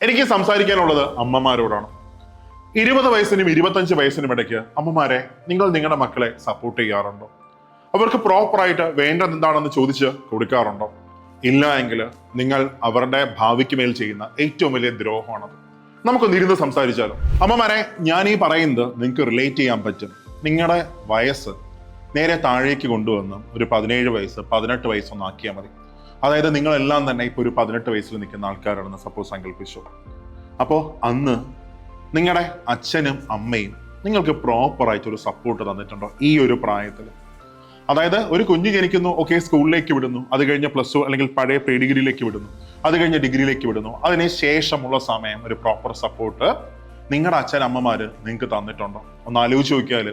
എനിക്ക് സംസാരിക്കാനുള്ളത് അമ്മമാരോടാണ്. 20 വയസ്സിനും 25 വയസ്സിനും ഇടയ്ക്ക് അമ്മമാരെ, നിങ്ങൾ നിങ്ങളുടെ മക്കളെ സപ്പോർട്ട് ചെയ്യാറുണ്ടോ? അവർക്ക് പ്രോപ്പറായിട്ട് വേണ്ടത് എന്താണെന്ന് ചോദിച്ച് കൊടുക്കാറുണ്ടോ? ഇല്ല എങ്കിൽ നിങ്ങൾ അവരുടെ ഭാവിക്ക് മേൽ ചെയ്യുന്ന ഏറ്റവും വലിയ ദ്രോഹമാണത്. നമുക്കൊന്ന് ഇരുന്ന് സംസാരിച്ചാലോ? അമ്മമാരെ, ഞാൻ ഈ പറയുന്നത് നിങ്ങൾക്ക് റിലേറ്റ് ചെയ്യാൻ പറ്റും. നിങ്ങളുടെ വയസ്സ് നേരെ താഴേക്ക് കൊണ്ടുവന്ന് ഒരു 17 വയസ്സ് 18 വയസ്സൊന്നും ആക്കിയാൽ മതി. അതായത് നിങ്ങളെല്ലാം തന്നെ ഇപ്പോൾ ഒരു 18 വയസ്സിൽ നിൽക്കുന്ന ആൾക്കാരാണെന്ന് സപ്പോസ് സങ്കല്പിച്ചു. അപ്പോൾ അന്ന് നിങ്ങളുടെ അച്ഛനും അമ്മയും നിങ്ങൾക്ക് പ്രോപ്പറായിട്ടൊരു സപ്പോർട്ട് തന്നിട്ടുണ്ടോ ഈ ഒരു പ്രായത്തിൽ? അതായത് ഒരു കുഞ്ഞ് ജനിക്കുന്നു, ഓക്കെ, സ്കൂളിലേക്ക് വിടുന്നു, അത് കഴിഞ്ഞ് +2 അല്ലെങ്കിൽ പഴയ പ്രീ ഡിഗ്രിയിലേക്ക് വിടുന്നു, അത് കഴിഞ്ഞ് ഡിഗ്രിയിലേക്ക് വിടുന്നു, അതിന് ശേഷമുള്ള സമയം ഒരു പ്രോപ്പർ സപ്പോർട്ട് നിങ്ങളുടെ അച്ഛൻ അമ്മമാര് നിങ്ങൾക്ക് തന്നിട്ടുണ്ടോ? ഒന്ന് ആലോചിച്ച് നോക്കിയാൽ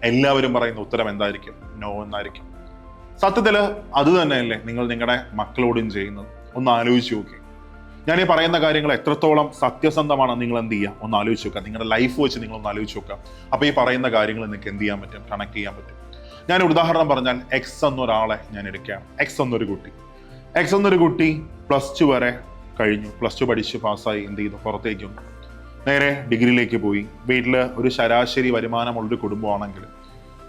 എല്ലാവരും പറയുന്ന ഉത്തരം എന്തായിരിക്കും? നോ എന്നായിരിക്കും. സത്യത്തില് അത് തന്നെയല്ലേ നിങ്ങൾ നിങ്ങളുടെ മക്കളോടും ചെയ്യുന്നത്? ഒന്ന് ആലോചിച്ച് നോക്കി. ഞാൻ ഈ പറയുന്ന കാര്യങ്ങൾ എത്രത്തോളം സത്യസന്ധമാണ് നിങ്ങൾ എന്ത് ചെയ്യുക? ഒന്ന് ആലോചിച്ച് നോക്കുക. നിങ്ങളുടെ ലൈഫ് വെച്ച് നിങ്ങൾ ഒന്ന് ആലോചിച്ച് നോക്കുക. അപ്പൊ ഈ പറയുന്ന കാര്യങ്ങൾ നിങ്ങൾക്ക് എന്ത് ചെയ്യാൻ പറ്റും? കണക്ട് ചെയ്യാൻ പറ്റും. ഞാനൊരു ഉദാഹരണം പറഞ്ഞാൽ, എക്സ് എന്നൊരാളെ ഞാൻ എടുക്കുകയാണ്. എക്സ് എന്നൊരു കുട്ടി +2 വരെ കഴിഞ്ഞു. +2 പഠിച്ച് പാസ്സായി എന്ത് ചെയ്തു? പുറത്തേക്ക് വന്നു. നേരെ ഡിഗ്രിയിലേക്ക് പോയി. വീട്ടിൽ ഒരു ശരാശരി വരുമാനമുള്ളൊരു കുടുംബമാണെങ്കിൽ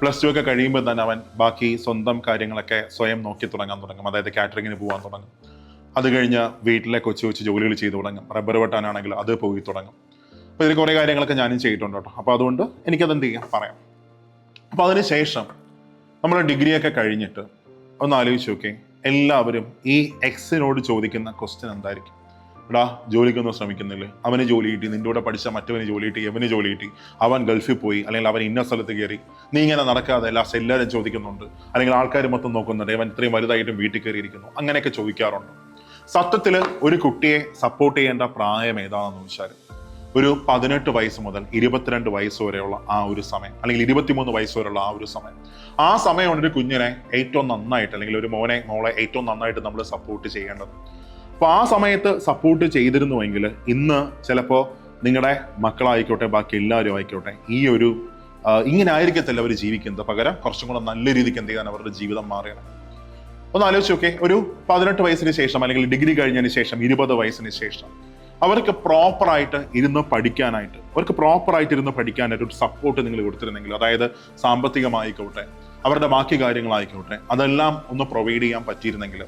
+2 ഒക്കെ കഴിയുമ്പോൾ തന്നെ അവൻ ബാക്കി സ്വന്തം കാര്യങ്ങളൊക്കെ സ്വയം നോക്കി തുടങ്ങും. അതായത് കാറ്ററിങ്ങിന് പോകാൻ തുടങ്ങും. അത് കഴിഞ്ഞ് വീട്ടിലെ കൊച്ചു ജോലികൾ ചെയ്തു തുടങ്ങും. റബ്ബർ വെട്ടാനാണെങ്കിൽ അത് പോയി തുടങ്ങും. അപ്പോൾ ഇതിൽ കുറേ കാര്യങ്ങളൊക്കെ ഞാനും ചെയ്തിട്ടുണ്ട് കേട്ടോ. അപ്പോൾ അതുകൊണ്ട് എനിക്കത് എന്ത് ചെയ്യാം, പറയാം. അപ്പോൾ അതിന് ശേഷം നമ്മൾ ഡിഗ്രിയൊക്കെ കഴിഞ്ഞിട്ട് ഒന്ന് ആലോചിച്ച് നോക്കേ, എല്ലാവരും ഈ എക്സിനോട് ചോദിക്കുന്ന ക്വസ്റ്റ്യൻ എന്തായിരിക്കും? എടാ, ജോലിക്കൊന്നും ശ്രമിക്കുന്നില്ലേ? അവന് ജോലി കിട്ടി, നിന്റെ കൂടെ പഠിച്ച മറ്റവന് ജോലി കിട്ടി, എവന് ജോലി കിട്ടി, അവൻ ഗൾഫിൽ പോയി, അല്ലെങ്കിൽ അവൻ ഇന്ന സ്ഥലത്ത് കയറി, നീ ഇങ്ങനെ നടക്കാതെ ലാസ്റ്റ് എല്ലാവരും ചോദിക്കുന്നുണ്ട്, അല്ലെങ്കിൽ ആൾക്കാർ മൊത്തം നോക്കുന്നുണ്ട്, അവൻ ഇത്രയും വലുതായിട്ടും വീട്ടിൽ കയറിയിരിക്കുന്നു, അങ്ങനെയൊക്കെ ചോദിക്കാറുണ്ട്. സത്യത്തിൽ ഒരു കുട്ടിയെ സപ്പോർട്ട് ചെയ്യേണ്ട പ്രായം ഏതാണെന്ന് വെച്ചാൽ ഒരു 18 വയസ്സ് മുതൽ 22 വയസ്സ് വരെയുള്ള ആ ഒരു സമയം, അല്ലെങ്കിൽ 23 വയസ്സ് വരെയുള്ള ആ ഒരു സമയം. ആ സമയമാണ് ഒരു കുഞ്ഞിനെ ഏറ്റവും നന്നായിട്ട്, അല്ലെങ്കിൽ ഒരു മോളെ ഏറ്റവും നന്നായിട്ട് നമ്മൾ സപ്പോർട്ട് ചെയ്യേണ്ടത്. അപ്പോൾ ആ സമയത്ത് സപ്പോർട്ട് ചെയ്തിരുന്നുവെങ്കിൽ ഇന്ന് ചിലപ്പോൾ നിങ്ങളുടെ മക്കളായിക്കോട്ടെ, ബാക്കി എല്ലാവരും ആയിക്കോട്ടെ, ഈ ഒരു ഇങ്ങനെ ആയിരിക്കത്തില്ല അവർ ജീവിക്കുന്നത്. പകരം കുറച്ചും കൂടെ നല്ല രീതിക്ക് എന്ത് ചെയ്യാൻ അവരുടെ ജീവിതം മാറിയാണ്. ഒന്ന് ആലോചിച്ച് നോക്കേ, ഒരു 18 വയസ്സിന് ശേഷം, അല്ലെങ്കിൽ ഡിഗ്രി കഴിഞ്ഞതിന് ശേഷം 20 വയസ്സിന് ശേഷം അവർക്ക് പ്രോപ്പറായിട്ട് ഇരുന്ന് പഠിക്കാനായിട്ട് ഒരു സപ്പോർട്ട് നിങ്ങൾ കൊടുത്തിരുന്നെങ്കിൽ, അതായത് സാമ്പത്തികമായിക്കോട്ടെ, അവരുടെ ബാക്കി കാര്യങ്ങളായിക്കോട്ടെ, അതെല്ലാം ഒന്ന് പ്രൊവൈഡ് ചെയ്യാൻ പറ്റിയിരുന്നെങ്കിൽ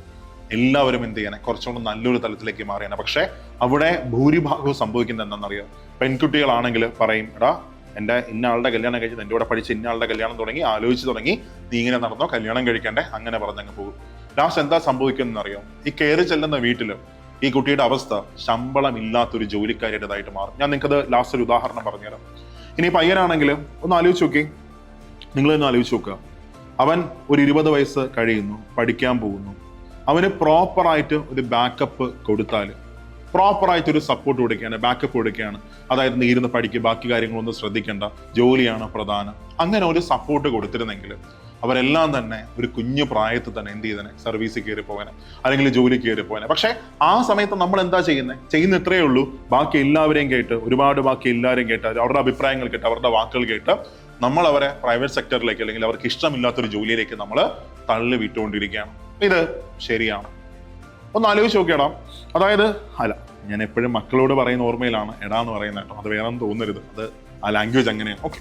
എല്ലാവരും എന്ത് ചെയ്യണേ, കുറച്ചുകൂടെ നല്ലൊരു തലത്തിലേക്ക് മാറിയാണ്. പക്ഷെ അവിടെ ഭൂരിഭാഗവും സംഭവിക്കുന്നത് എന്താണെന്നറിയാം? പെൺകുട്ടികളാണെങ്കിൽ പറയും, എടാ, എൻ്റെ ഇന്ന ആളുടെ കല്യാണം കഴിച്ച്, എൻ്റെ കൂടെ പഠിച്ച് ഇന്ന ആളുടെ കല്യാണം തുടങ്ങി, ആലോചിച്ച് തുടങ്ങി, നീ ഇങ്ങനെ നടന്നോ, കല്യാണം കഴിക്കണ്ടേ, അങ്ങനെ പറഞ്ഞങ്ങ് പോകും. ലാസ്റ്റ് എന്താ സംഭവിക്കുന്നതെന്നറിയോ? ഈ കയറി ചെല്ലുന്ന വീട്ടില് ഈ കുട്ടിയുടെ അവസ്ഥ ശമ്പളം ഇല്ലാത്തൊരു ജോലിക്കാരിയുടേതായിട്ട് മാറും. ഞാൻ നിങ്ങൾക്കത് ലാസ്റ്റ് ഒരു ഉദാഹരണം പറഞ്ഞുതരാം. ഇനി പയ്യനാണെങ്കിൽ ഒന്ന് ആലോചിച്ച് നോക്കി, നിങ്ങളൊന്ന് ആലോചിച്ച് നോക്കുക. അവൻ ഒരു 20 വയസ്സ് കഴിയുന്നു, പഠിക്കാൻ പോകുന്നു. അവന് പ്രോപ്പറായിട്ട് ഒരു ബാക്കപ്പ് കൊടുത്താൽ, പ്രോപ്പറായിട്ട് ഒരു സപ്പോർട്ട് കൊടുക്കുകയാണ്, ബാക്കപ്പ് കൊടുക്കുകയാണ്. അതായത് നീ ഇരുന്ന് പഠിക്കുക, ബാക്കി കാര്യങ്ങളൊന്നും ശ്രദ്ധിക്കേണ്ട, ജോലിയാണ് പ്രധാനം, അങ്ങനെ ഒരു സപ്പോർട്ട് കൊടുത്തിരുന്നെങ്കിൽ അവരെല്ലാം തന്നെ ഒരു കുഞ്ഞു പ്രായത്തിൽ തന്നെ എന്ത് ചെയ്തനെ, സർവീസിൽ കയറി പോകാനെ, അല്ലെങ്കിൽ ജോലി കയറി പോകാനെ. പക്ഷെ ആ സമയത്ത് നമ്മൾ എന്താ ചെയ്യുന്ന ഇത്രയേ ഉള്ളൂ, ബാക്കി എല്ലാവരെയും കേട്ട്, ബാക്കി എല്ലാവരെയും കേട്ട്, അവരുടെ അഭിപ്രായങ്ങൾ കേട്ട്, അവരുടെ വാക്കുകൾ കേട്ട് നമ്മൾ അവരെ പ്രൈവറ്റ് സെക്ടറിലേക്ക്, അല്ലെങ്കിൽ അവർക്ക് ഇഷ്ടമില്ലാത്തൊരു ജോലിയിലേക്ക് നമ്മൾ തള്ളി വിട്ടുകൊണ്ടിരിക്കുകയാണ്. ഇത് ശരിയാണ്? ഒന്ന് ആലോചിച്ച് നോക്കിയടാ. അതായത് ഞാൻ എപ്പോഴും മക്കളോട് പറയുന്ന ഓർമ്മയിലാണ് എടാ എന്ന് പറയുന്നത് കേട്ടോ, അത് വേറെ തോന്നരുത്, അത് ആ ലാംഗ്വേജ് അങ്ങനെയാണ്. ഓക്കെ.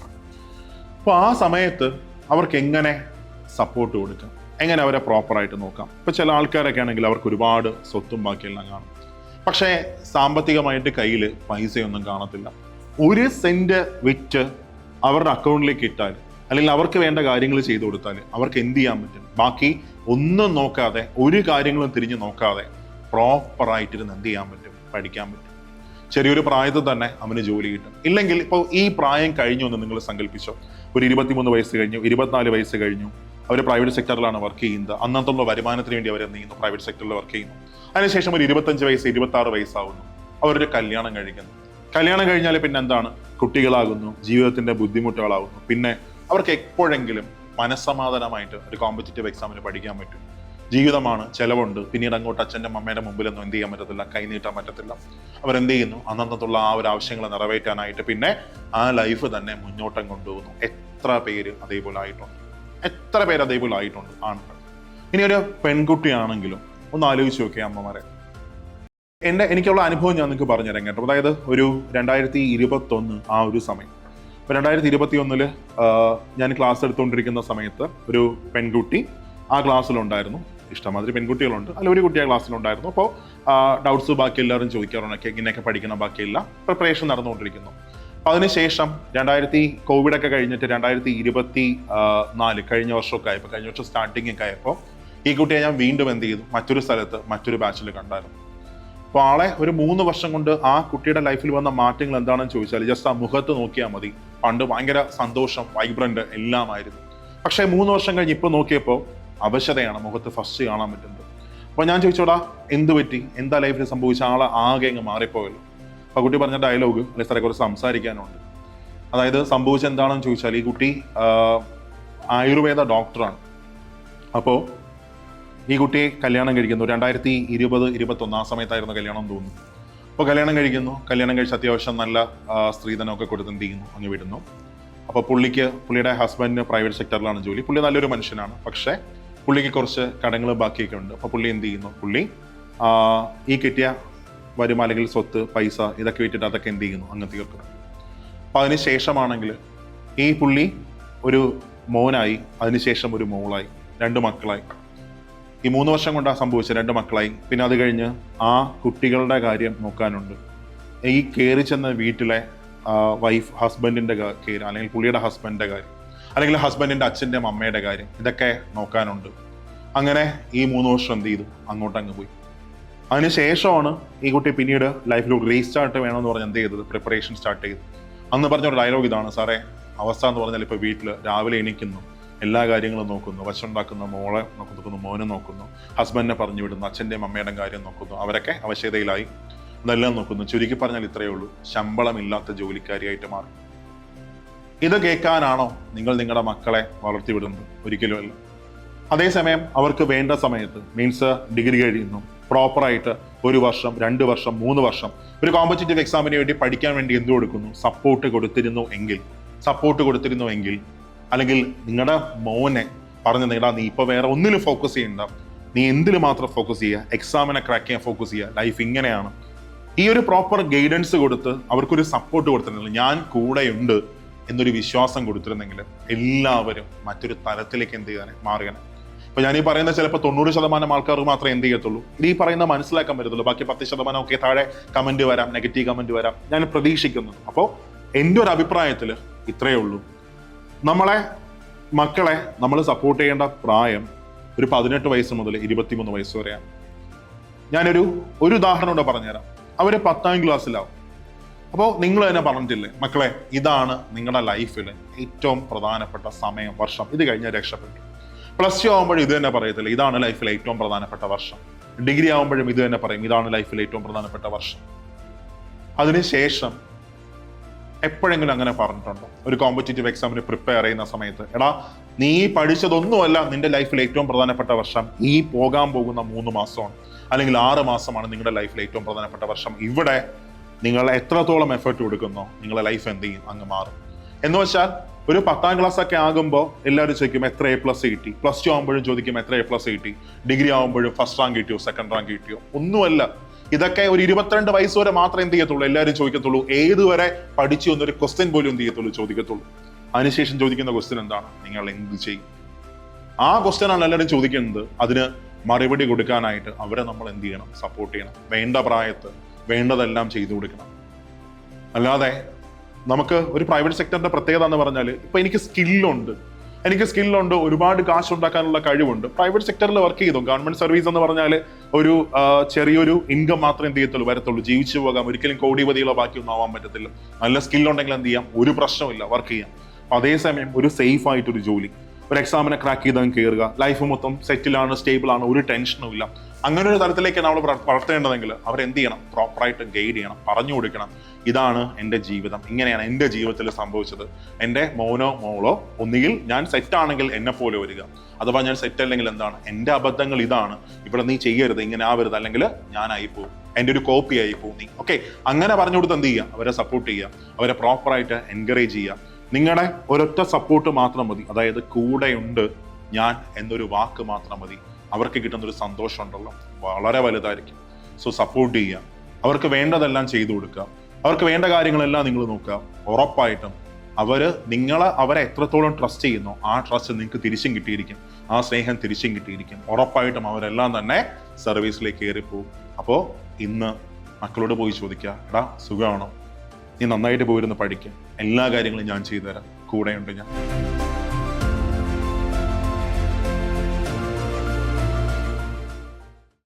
അപ്പോൾ ആ സമയത്ത് അവർക്ക് എങ്ങനെ സപ്പോർട്ട് കൊടുക്കാം, എങ്ങനെ അവരെ പ്രോപ്പറായിട്ട് നോക്കാം? ഇപ്പൊ ചില ആൾക്കാരൊക്കെ ആണെങ്കിൽ അവർക്ക് ഒരുപാട് സ്വത്തും ബാക്കിയെല്ലാം കാണും, പക്ഷേ സാമ്പത്തികമായിട്ട് കയ്യിൽ പൈസയൊന്നും കാണത്തില്ല. 1 സെന്റ് വിറ്റ് അവരുടെ അക്കൗണ്ടിലേക്ക് ഇട്ടാൽ, അല്ലെങ്കിൽ അവർക്ക് വേണ്ട കാര്യങ്ങൾ ചെയ്തു കൊടുത്താൽ അവർക്ക് എന്ത് ചെയ്യാൻ പറ്റും? ബാക്കി ഒന്നും നോക്കാതെ, ഒരു കാര്യങ്ങളും തിരിഞ്ഞു നോക്കാതെ പ്രോപ്പറായിട്ടിരുന്ന് എന്ത് ചെയ്യാൻ പറ്റും? പഠിക്കാൻ പറ്റും. ചെറിയൊരു പ്രായത്തിൽ തന്നെ അവന് ജോലി കിട്ടും. ഇല്ലെങ്കിൽ ഇപ്പോൾ ഈ പ്രായം കഴിഞ്ഞു എന്ന് നിങ്ങൾ സങ്കല്പിച്ചോ, ഒരു 23 വയസ്സ് കഴിഞ്ഞു, 24 വയസ്സ് കഴിഞ്ഞു, അവർ പ്രൈവറ്റ് സെക്ടറിലാണ് വർക്ക് ചെയ്യുന്നത്. അന്നത്തുള്ള വരുമാനത്തിന് വേണ്ടി അവർ എന്ത് ചെയ്യുന്നു? പ്രൈവറ്റ് സെക്ടറിൽ വർക്ക് ചെയ്യുന്നു. അതിനുശേഷം ഒരു 25 വയസ്സ് 26 വയസ്സാവുന്നു, അവരൊരു കല്യാണം കഴിക്കുന്നു. കല്യാണം കഴിഞ്ഞാൽ പിന്നെ എന്താണ്? കുട്ടികളാകുന്നു, ജീവിതത്തിന്റെ ബുദ്ധിമുട്ടുകളാകുന്നു. പിന്നെ അവർക്ക് എപ്പോഴെങ്കിലും മനസ്സമാധാനമായിട്ട് ഒരു കോമ്പറ്റേറ്റീവ് എക്സാമിന് പഠിക്കാൻ പറ്റും. ജീവിതമാണ്, ചെലവുണ്ട്, പിന്നീട് അങ്ങോട്ട് അച്ഛൻ്റെ അമ്മയുടെ മുമ്പിലൊന്നും എന്ത് ചെയ്യാൻ പറ്റത്തില്ല, കൈനീട്ടാൻ പറ്റത്തില്ല. അവരെന്ത് ചെയ്യുന്നു? അന്നത്തുള്ള ആ ഒരു ആവശ്യങ്ങൾ നിറവേറ്റാനായിട്ട് പിന്നെ ആ ലൈഫ് തന്നെ മുന്നോട്ടം കൊണ്ടുപോകുന്നു. എത്ര പേര് അതേപോലെ ആയിട്ടുണ്ട് ആണുങ്ങൾ. ഇനി ഒരു പെൺകുട്ടിയാണെങ്കിലും ഒന്ന് ആലോചിച്ച് നോക്കിയ അമ്മമാരെ, എനിക്കുള്ള അനുഭവം ഞാൻ നിങ്ങൾക്ക് പറഞ്ഞുതരാം കേട്ടോ. അതായത് ഒരു 2021 ആ ഒരു സമയം. അപ്പോൾ 2021 ഞാൻ ക്ലാസ് എടുത്തുകൊണ്ടിരിക്കുന്ന സമയത്ത് ഒരു പെൺകുട്ടി ആ ക്ലാസ്സിലുണ്ടായിരുന്നു. ഇഷ്ടമാതിരി പെൺകുട്ടികളുണ്ട്, അല്ല ഒരു കുട്ടി ആ ക്ലാസ്സിലുണ്ടായിരുന്നു. അപ്പോൾ ഡൗട്ട്സ് ബാക്കി എല്ലാവരും ചോദിക്കാറുണ്ട്, ഇങ്ങനെയൊക്കെ പഠിക്കണം, ബാക്കിയില്ല, പ്രിപ്പറേഷൻ നടന്നുകൊണ്ടിരിക്കുന്നു. അപ്പോൾ അതിനുശേഷം കോവിഡൊക്കെ കഴിഞ്ഞിട്ട് 2024 കഴിഞ്ഞ വർഷമൊക്കെ ആയപ്പോൾ, കഴിഞ്ഞ വർഷം സ്റ്റാർട്ടിങ് ഒക്കെ ആയപ്പോൾ ഈ കുട്ടിയെ ഞാൻ വീണ്ടും എന്ത് ചെയ്തു, മറ്റൊരു സ്ഥലത്ത് മറ്റൊരു ബാച്ചിൽ കണ്ടായിരുന്നു. അപ്പോൾ ആളെ ഒരു 3 വർഷം കൊണ്ട് ആ കുട്ടിയുടെ ലൈഫിൽ വന്ന മാറ്റങ്ങൾ എന്താണെന്ന് ചോദിച്ചാൽ ജസ്റ്റ് ആ മുഖത്ത് നോക്കിയാൽ മതി. പണ്ട് ഭയങ്കര സന്തോഷം, വൈബ്രന്റ് എല്ലാമായിരുന്നു. പക്ഷേ 3 വർഷം കഴിഞ്ഞ് ഇപ്പോൾ നോക്കിയപ്പോൾ അവശതയാണ് മുഖത്ത് ഫസ്റ്റ് കാണാൻ പറ്റുന്നത്. അപ്പോൾ ഞാൻ ചോദിച്ചോടാ എന്ത് പറ്റി, എന്താ ലൈഫിൽ സംഭവിച്ച, ആളെ ആകെ അങ്ങ് മാറിപ്പോയല്ലോ. അപ്പോൾ കുട്ടി പറഞ്ഞ ഡയലോഗ് അല്ലെ സാറെ കുറച്ച് സംസാരിക്കാനുണ്ട്. അതായത് സംഭവിച്ചത് എന്താണെന്ന് ചോദിച്ചാൽ ഈ കുട്ടി ആയുർവേദ ഡോക്ടറാണ്. അപ്പോൾ ഈ കുട്ടിയെ കല്യാണം കഴിക്കുന്നു 2020-21 ആ സമയത്തായിരുന്നു കല്യാണം തോന്നുന്നു. അപ്പോൾ കല്യാണം കഴിച്ച് അത്യാവശ്യം നല്ല സ്ത്രീധനമൊക്കെ കൊടുത്ത് എന്ത് ചെയ്യുന്നു, അങ്ങ് വിടുന്നു. അപ്പോൾ പുള്ളിയുടെ ഹസ്ബൻഡിന് പ്രൈവറ്റ് സെക്ടറിലാണ് ജോലി. പുള്ളി നല്ലൊരു മനുഷ്യനാണ്, പക്ഷേ പുള്ളിക്ക് കുറച്ച് കടങ്ങൾ ബാക്കിയൊക്കെ ഉണ്ട്. അപ്പോൾ പുള്ളി എന്ത് ചെയ്യുന്നു, പുള്ളി ഈ കിട്ടിയ വരുമാനം അല്ലെങ്കിൽ സ്വത്ത്, പൈസ ഇതൊക്കെ വിറ്റിട്ട് അതൊക്കെ എന്ത് ചെയ്യുന്നു, അങ്ങ് തീർക്കുന്നു. അപ്പോൾ അതിന് ശേഷമാണെങ്കിൽ ഈ പുള്ളി ഒരു മോനായി, അതിനുശേഷം ഒരു മോളായി, 2 മക്കളായി. ഈ 3 വർഷം കൊണ്ടാണ് സംഭവിച്ചത്, 2 മക്കളായി. പിന്നെ അത് കഴിഞ്ഞ് ആ കുട്ടികളുടെ കാര്യം നോക്കാനുണ്ട്. ഈ കയറി ചെന്ന വീട്ടിലെ ഹസ്ബൻഡിൻ്റെ കാര്യം, അല്ലെങ്കിൽ പുള്ളിയുടെ ഹസ്ബൻഡിൻ്റെ കാര്യം, അല്ലെങ്കിൽ ഹസ്ബൻഡിൻ്റെ അച്ഛൻ്റെയും അമ്മയുടെ കാര്യം, ഇതൊക്കെ നോക്കാനുണ്ട്. അങ്ങനെ ഈ 3 വർഷം എന്ത് ചെയ്തു, അങ്ങോട്ടങ്ങ് പോയി. അതിനുശേഷമാണ് ഈ കുട്ടി പിന്നീട് ലൈഫിൽ റീസ്റ്റാർട്ട് വേണമെന്ന് പറഞ്ഞ് എന്ത് ചെയ്തത്, പ്രിപ്പറേഷൻ സ്റ്റാർട്ട് ചെയ്തു. അന്ന് പറഞ്ഞൊരു ഡയലോഗ് ഇതാണ്, സാറേ അവസ്ഥ എന്ന് പറഞ്ഞാൽ ഇപ്പോൾ വീട്ടിൽ രാവിലെ എണീക്കുന്നു, എല്ലാ കാര്യങ്ങളും നോക്കുന്നു, വശമുണ്ടാക്കുന്ന മോളെ നോക്കുന്നു, മോനെ നോക്കുന്നു, ഹസ്ബൻഡിനെ പറഞ്ഞു വിടുന്നു, അച്ഛൻ്റെയും അമ്മയുടെയും കാര്യം നോക്കുന്നു, അവരൊക്കെ അവശതയിലായി, ഇതെല്ലാം നോക്കുന്നു. ചുരുക്കി പറഞ്ഞാൽ ഇത്രയേ ഉള്ളൂ, ശമ്പളമില്ലാത്ത ജോലിക്കാരിയായിട്ട് മാറി. ഇത് കേൾക്കാനാണോ നിങ്ങൾ നിങ്ങളുടെ മക്കളെ വളർത്തിവിടുന്നത്? ഒരിക്കലുമല്ല. അതേസമയം അവർക്ക് വേണ്ട സമയത്ത്, മീൻസ് ഡിഗ്രി കഴിയുന്നു, പ്രോപ്പറായിട്ട് 1 വർഷം 2 വർഷം 3 വർഷം ഒരു കോമ്പറ്റേറ്റീവ് എക്സാമിന് വേണ്ടി പഠിക്കാൻ വേണ്ടി എന്ത് കൊടുക്കുന്നു, സപ്പോർട്ട് കൊടുത്തിരുന്നു എങ്കിൽ അല്ലെങ്കിൽ നിങ്ങളുടെ മോനെ പറഞ്ഞു നീ ഇപ്പോൾ വേറെ ഒന്നിലും ഫോക്കസ് ചെയ്യണ്ട, നീ എന്തിൽ മാത്രം ഫോക്കസ് ചെയ്യുക, എക്സാമിനെ ക്രാക്ക് ചെയ്യാൻ ഫോക്കസ് ചെയ്യുക, ലൈഫ് ഇങ്ങനെയാണ്, ഈ ഒരു പ്രോപ്പർ ഗൈഡൻസ് കൊടുത്ത് അവർക്കൊരു സപ്പോർട്ട് കൊടുത്തിരുന്നെങ്കിൽ, ഞാൻ കൂടെയുണ്ട് എന്നൊരു വിശ്വാസം കൊടുത്തിരുന്നെങ്കിൽ എല്ലാവരും മറ്റൊരു തലത്തിലേക്ക് എന്ത് ചെയ്യാൻ മാറുകയാണ്. ഇപ്പൊ ഞാൻ ഈ പറയുന്ന ചിലപ്പോൾ 90% ആൾക്കാർക്ക് മാത്രമേ എന്ത് ചെയ്യത്തുള്ളൂ, ഈ പറയുന്ന മനസ്സിലാക്കാൻ പറ്റത്തുള്ളൂ. ബാക്കി 10% ഒക്കെ താഴെ കമന്റ് വരാം, നെഗറ്റീവ് കമന്റ് വരാം, ഞാൻ പ്രതീക്ഷിക്കുന്നു. അപ്പോൾ എൻ്റെ ഒരു അഭിപ്രായത്തിൽ ഇത്രയേ ഉള്ളൂ. നമ്മളെ മക്കളെ നമ്മൾ സപ്പോർട്ട് ചെയ്യേണ്ട പ്രായം ഒരു 18 വയസ്സ് മുതൽ 23 വയസ്സ് വരെയാണ്. ഞാനൊരു ഉദാഹരണം കൂടെ പറഞ്ഞുതരാം. അവർ 10ാം ക്ലാസ്സിലാവും. അപ്പോൾ നിങ്ങൾ തന്നെ പറഞ്ഞിട്ടില്ലേ, മക്കളെ ഇതാണ് നിങ്ങളുടെ ലൈഫിൽ ഏറ്റവും പ്രധാനപ്പെട്ട സമയം, വർഷം, ഇത് കഴിഞ്ഞാൽ രക്ഷപ്പെട്ടു. +2 ആകുമ്പോഴും ഇത് തന്നെ പറയത്തില്ല, ഇതാണ് ലൈഫിൽ ഏറ്റവും പ്രധാനപ്പെട്ട വർഷം. ഡിഗ്രി ആകുമ്പോഴും ഇത് തന്നെ പറയും, ഇതാണ് ലൈഫിൽ ഏറ്റവും പ്രധാനപ്പെട്ട വർഷം. അതിനുശേഷം എപ്പോഴെങ്കിലും അങ്ങനെ പറഞ്ഞിട്ടുണ്ടോ? ഒരു കോമ്പറ്റേറ്റീവ് എക്സാമിന് പ്രിപ്പയർ ചെയ്യുന്ന സമയത്ത്, എടാ നീ പഠിച്ചതൊന്നുമല്ല നിന്റെ ലൈഫിൽ ഏറ്റവും പ്രധാനപ്പെട്ട വർഷം, ഈ പോകാൻ പോകുന്ന 3 മാസമാണ് അല്ലെങ്കിൽ 6 മാസമാണ് നിങ്ങളുടെ ലൈഫിൽ ഏറ്റവും പ്രധാനപ്പെട്ട വർഷം. ഇവിടെ നിങ്ങൾ എത്രത്തോളം എഫേർട്ട് കൊടുക്കുന്നോ നിങ്ങളുടെ ലൈഫ് എന്ത് ചെയ്യും, അങ്ങ് മാറും. എന്ന് വെച്ചാൽ ഒരു 10ാം ക്ലാസ് ഒക്കെ ആകുമ്പോൾ എല്ലാവരും ചോദിക്കും എത്ര A+ കിട്ടി, +2 ആകുമ്പോഴും ചോദിക്കും എത്ര A+ കിട്ടി, ഡിഗ്രി ആകുമ്പോഴും ഫസ്റ്റ് റാങ്ക് കിട്ടിയോ, സെക്കൻഡ് റാങ്ക് കിട്ടിയോ, ഒന്നുമല്ല. ഇതൊക്കെ ഒരു 22 വയസ്സ് വരെ മാത്രമേ എന്ത് ചെയ്യത്തുള്ളൂ, എല്ലാവരും ചോദിക്കത്തുള്ളൂ. ഏതുവരെ പഠിച്ചു എന്നൊരു ക്വസ്റ്റ്യൻ പോലും എന്ത് ചെയ്യത്തുള്ളൂ, ചോദിക്കത്തുള്ളൂ. അതിനുശേഷം ചോദിക്കുന്ന ക്വസ്റ്റ്യൻ എന്താണ്, നിങ്ങൾ എന്ത് ചെയ്യും? ആ ക്വസ്റ്റ്യനാണ് എല്ലാവരും ചോദിക്കുന്നത്. അതിന് മറുപടി കൊടുക്കാനായിട്ട് അവരെ നമ്മൾ എന്ത് ചെയ്യണം, സപ്പോർട്ട് ചെയ്യണം. വേണ്ട പ്രായത്ത് വേണ്ടതെല്ലാം ചെയ്തു കൊടുക്കണം. അല്ലാതെ നമുക്ക് ഒരു പ്രൈവറ്റ് സെക്ടറിന്റെ പ്രത്യേകത എന്ന് പറഞ്ഞാൽ, ഇപ്പൊ എനിക്ക് സ്കില്ലുണ്ട്, ഒരുപാട് കാശ് ഉണ്ടാക്കാനുള്ള കഴിവുണ്ട്. പ്രൈവറ്റ് സെക്ടറിൽ വർക്ക് ചെയ്തു, ഗവൺമെന്റ് സർവീസ് എന്ന് പറഞ്ഞാൽ ഒരു ചെറിയൊരു ഇൻകം മാത്രമേ എന്ത് ചെയ്യത്തുള്ളൂ, വരത്തുള്ളൂ, ജീവിച്ചു പോകാം. ഒരിക്കലും കോടിപതികളോ ബാക്കിയൊന്നും ആവാൻ പറ്റത്തില്ല. നല്ല സ്കില്ലുണ്ടെങ്കിൽ എന്ത് ചെയ്യാം, ഒരു പ്രശ്നമില്ല, വർക്ക് ചെയ്യാം. അതേസമയം ഒരു സേഫ് ആയിട്ടൊരു ജോലി, ഒരു എക്സാമിനെ ക്രാക്ക് ചെയ്ത് കയറുക, ലൈഫ് മൊത്തം സെറ്റിലാണ്, സ്റ്റേബിൾ ആണ്, ഒരു ടെൻഷനും ഇല്ല. അങ്ങനെ ഒരു തലത്തിലേക്ക് നമ്മൾ വളർത്തേണ്ടതെങ്കിൽ അവരെന്ത് ചെയ്യണം, പ്രോപ്പറായിട്ട് ഗൈഡ് ചെയ്യണം, പറഞ്ഞു കൊടുക്കണം. ഇതാണ് എൻ്റെ ജീവിതം, ഇങ്ങനെയാണ് എൻ്റെ ജീവിതത്തിൽ സംഭവിച്ചത്. എൻ്റെ മോനോ മോളോ ഒന്നുകിൽ ഞാൻ സെറ്റാണെങ്കിൽ എന്നെ പോലെ വരിക, അഥവാ ഞാൻ സെറ്റ് അല്ലെങ്കിൽ എന്താണ്, എൻ്റെ അബദ്ധങ്ങൾ ഇതാണ്, ഇവിടെ നീ ചെയ്യരുത്, ഇങ്ങനെ ആവരുത്, അല്ലെങ്കിൽ ഞാനായി പോകും, എൻ്റെ ഒരു കോപ്പി ആയി പോകും നീ. ഓക്കെ, അങ്ങനെ പറഞ്ഞു കൊടുത്ത് എന്ത് ചെയ്യുക, അവരെ സപ്പോർട്ട് ചെയ്യുക, അവരെ പ്രോപ്പറായിട്ട് എൻകറേജ് ചെയ്യുക. നിങ്ങളുടെ ഒരൊറ്റ സപ്പോർട്ട് മാത്രം മതി, അതായത് കൂടെയുണ്ട് ഞാൻ എന്നൊരു വാക്ക് മാത്രം മതി. അവർക്ക് കിട്ടുന്നൊരു സന്തോഷം ഉണ്ടല്ലോ, വളരെ വലുതായിരിക്കും. സോ സപ്പോർട്ട് ചെയ്യുക. അവർക്ക് വേണ്ടതെല്ലാം ചെയ്തു കൊടുക്കുക, അവർക്ക് വേണ്ട കാര്യങ്ങളെല്ലാം നിങ്ങൾ നോക്കുക. ഉറപ്പായിട്ടും അവരെ എത്രത്തോളം ട്രസ്റ്റ് ചെയ്യുന്നോ ആ ട്രസ്റ്റ് നിങ്ങൾക്ക് തിരിച്ചും കിട്ടിയിരിക്കും, ആ സ്നേഹം തിരിച്ചും കിട്ടിയിരിക്കും. ഉറപ്പായിട്ടും അവരെല്ലാം തന്നെ സർവീസിലേക്ക് കയറിപ്പോവും. അപ്പോൾ ഇന്ന് മക്കളോട് പോയി ചോദിക്കുക, എടാ സുഖമാണോ, നീ നന്നായിട്ട് പോയിരുന്ന് പഠിക്കുക, എല്ലാ കാര്യങ്ങളും ഞാൻ ചെയ്തു തരാം, കൂടെയുണ്ട് ഞാൻ.